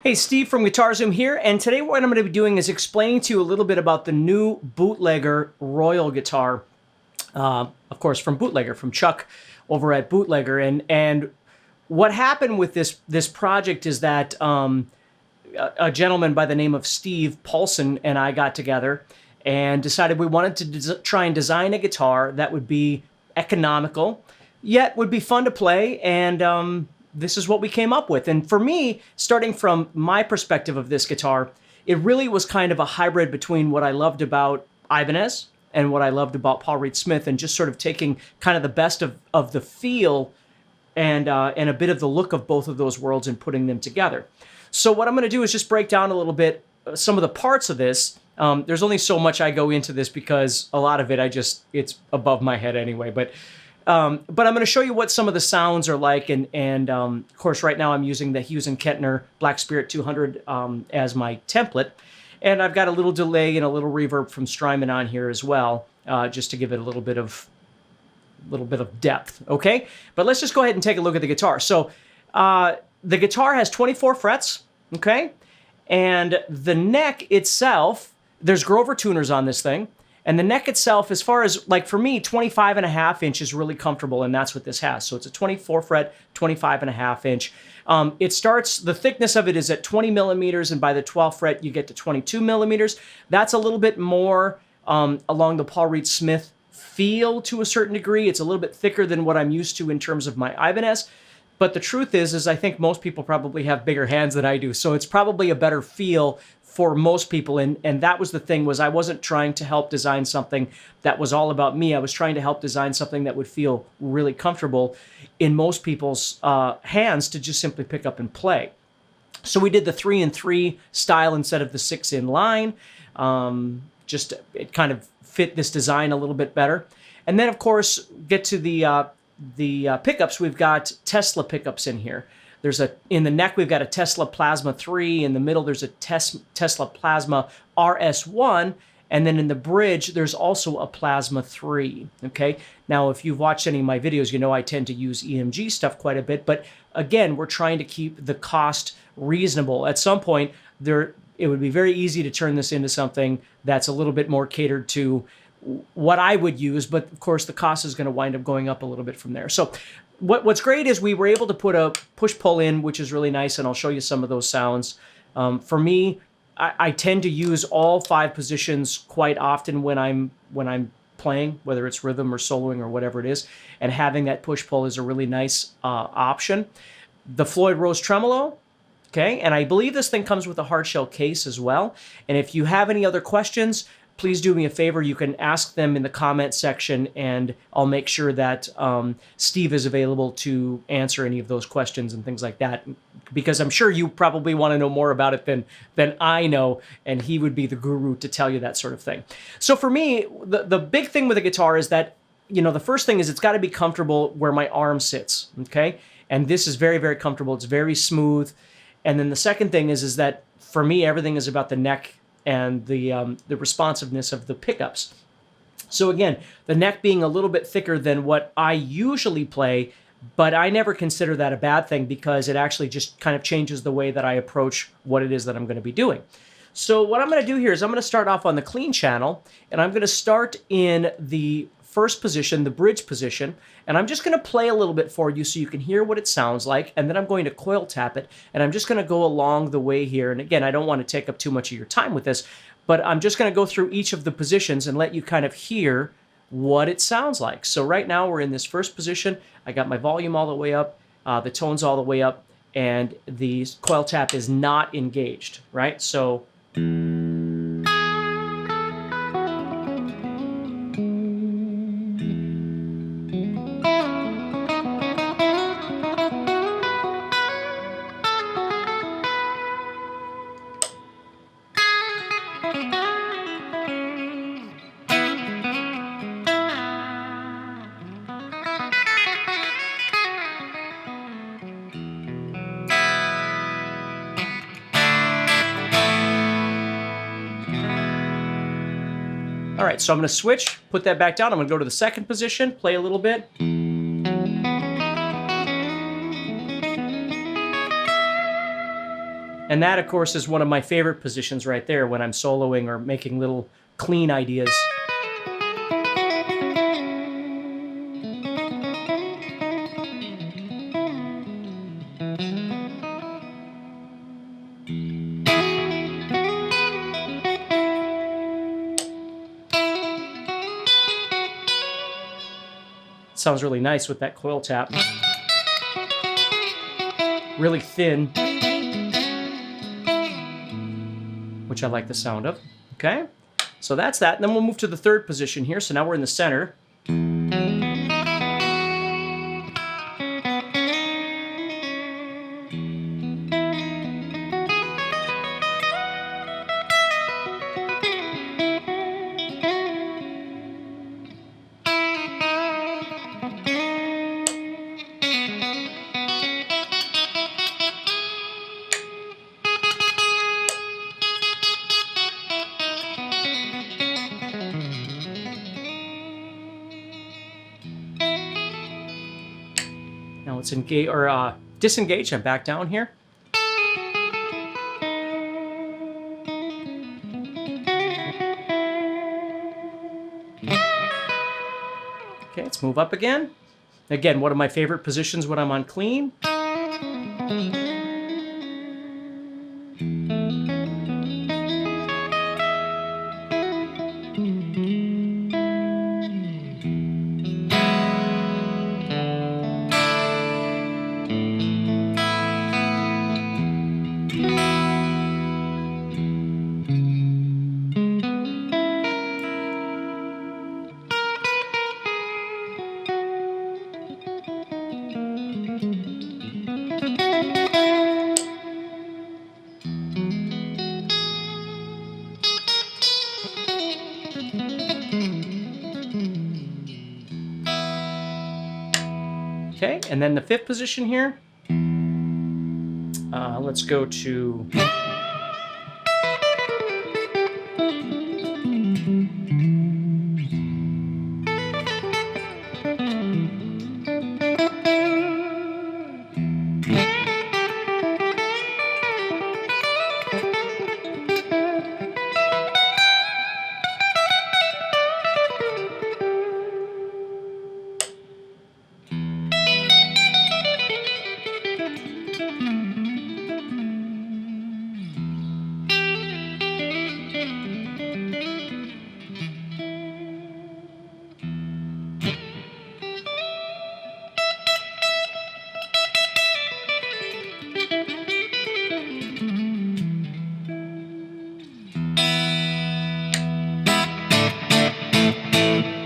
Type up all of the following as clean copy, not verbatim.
Hey, Steve from GuitarZoom here, and today what I'm going to be doing is explaining to you a little bit about the new Bootlegger Royal guitar, of course from Bootlegger, from Chuck over at Bootlegger. And what happened with this project is that a gentleman by the name of Steve Paulson and I got together and decided we wanted to try and design a guitar that would be economical, yet would be fun to play, and this is what we came up with. And for me, starting from my perspective of this guitar, it really was kind of a hybrid between what I loved about Ibanez and what I loved about Paul Reed Smith, and just sort of taking kind of the best of the feel and a bit of the look of both of those worlds and putting them together. So what I'm going to do is just break down a little bit some of the parts of this. There's only so much I go into this because a lot of it it's above my head anyway. But I'm going to show you what some of the sounds are like, and of course right now I'm using the Hughes & Kettner Black Spirit 200 as my template, and I've got a little delay and a little reverb from Strymon on here as well, just to give it a little bit of depth. Okay, but let's just go ahead and take a look at the guitar. So the guitar has 24 frets. Okay, and the neck itself, there's Grover tuners on this thing. And the neck itself, as far as, like for me, 25.5 inch is really comfortable, and that's what this has. So it's a 24 fret, 25.5 inch. It starts, the thickness of it is at 20 millimeters, and by the 12th fret, you get to 22 millimeters. That's a little bit more along the Paul Reed Smith feel to a certain degree. It's a little bit thicker than what I'm used to in terms of my Ibanez. But the truth is I think most people probably have bigger hands than I do. So it's probably a better feel for most people, and that was the thing, was I wasn't trying to help design something that was all about me. I was trying to help design something that would feel really comfortable in most people's hands to just simply pick up and play. So we did the 3-in-3 style instead of the 6-in line. Just it kind of fit this design a little bit better. And then of course, get to the pickups. We've got Tesla pickups in here. In the neck, we've got a Tesla Plasma 3. In the middle, there's a Tesla Plasma RS1. And then in the bridge, there's also a Plasma 3. Okay. Now, if you've watched any of my videos, you know I tend to use EMG stuff quite a bit. But again, we're trying to keep the cost reasonable. At some point, it would be very easy to turn this into something that's a little bit more catered to what I would use. But of course, the cost is going to wind up going up a little bit from there. So what's great is we were able to put a push-pull in, which is really nice, and I'll show you some of those sounds. For me, I tend to use all 5 positions quite often when I'm playing, whether it's rhythm or soloing or whatever it is, and having that push-pull is a really nice option. The Floyd Rose Tremolo, okay, and I believe this thing comes with a hardshell case as well. And if you have any other questions, please do me a favor. You can ask them in the comment section, and I'll make sure that Steve is available to answer any of those questions and things like that, because I'm sure you probably want to know more about it than I know, and he would be the guru to tell you that sort of thing. So for me, the big thing with a guitar is that, the first thing is it's got to be comfortable where my arm sits, okay? And this is very, very comfortable. It's very smooth. And then the second thing is that for me, everything is about the neck and the responsiveness of the pickups. So again, the neck being a little bit thicker than what I usually play, but I never consider that a bad thing because it actually just kind of changes the way that I approach what it is that I'm going to be doing. So what I'm going to do here is I'm going to start off on the clean channel, and I'm going to start in the first position, the bridge position, and I'm just going to play a little bit for you so you can hear what it sounds like, and then I'm going to coil tap it, and I'm just going to go along the way here. And again, I don't want to take up too much of your time with this, but I'm just going to go through each of the positions and let you kind of hear what it sounds like. So right now we're in this first position. I got my volume all the way up, the tones all the way up, and the coil tap is not engaged, right? So all right, so I'm going to switch, put that back down. I'm going to go to the second position, play a little bit. And And that, of course, is one of my favorite positions right there when I'm soloing or making little clean ideas. Sounds really nice with that coil tap. Really thin, which I like the sound of. Okay, so that's that. And then we'll move to the third position here. So now we're in the center. Now let's engage or disengage and back down here. Okay, let's move up again. Again, one of my favorite positions when I'm on clean. Okay, and then the fifth position here. Let's go to...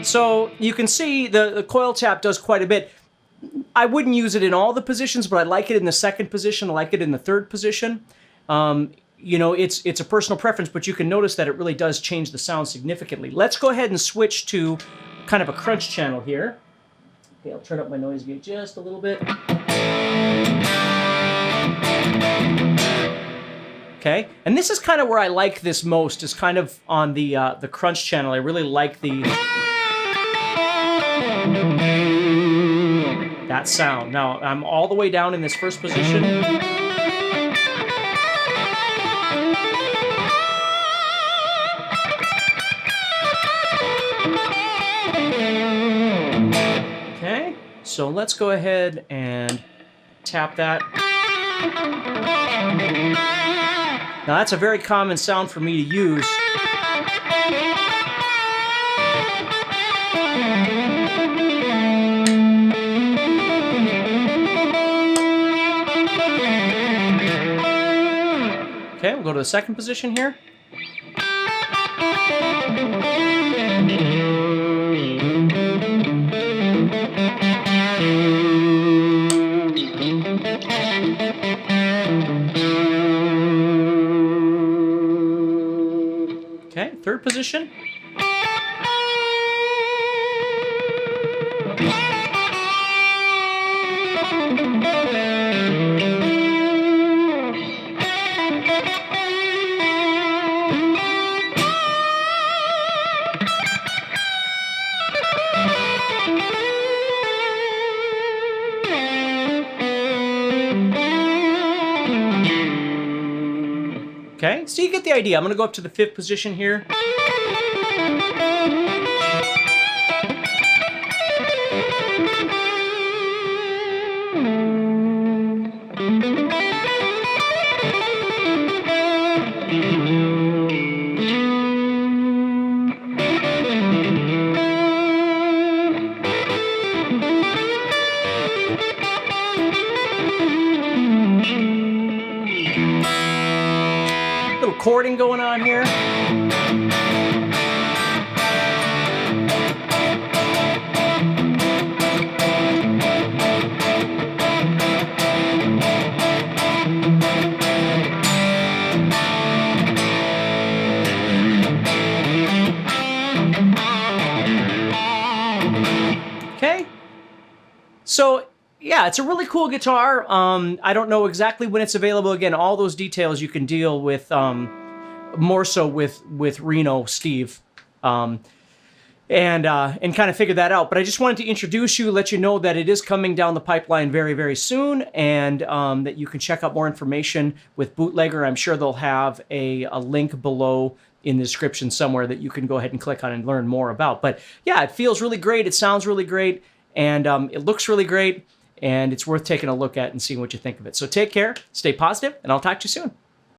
So you can see the coil tap does quite a bit. I wouldn't use it in all the positions, but I like it in the second position. I like it in the third position. You know, it's a personal preference, but you can notice that it really does change the sound significantly. Let's go ahead and switch to kind of a crunch channel here. Okay, I'll turn up my noise gate just a little bit. Okay, and this is kind of where I like this most, is kind of on the crunch channel. I really like that sound. Now, I'm all the way down in this first position. Okay, so let's go ahead and tap that. Now, that's a very common sound for me to use. Okay, we'll go to the second position here. Okay, third position. Okay, so you get the idea. I'm going to go up to the 5th position here. Little chording going on here. Okay. So yeah, it's a really cool guitar. I don't know exactly when it's available. Again, all those details you can deal with more so with Reno, Steve, and kind of figure that out. But I just wanted to introduce you, let you know that it is coming down the pipeline very, very soon, and that you can check out more information with Bootlegger. I'm sure they'll have a link below in the description somewhere that you can go ahead and click on and learn more about. But yeah, it feels really great. It sounds really great, and it looks really great. And it's worth taking a look at and seeing what you think of it. So take care, stay positive, and I'll talk to you soon.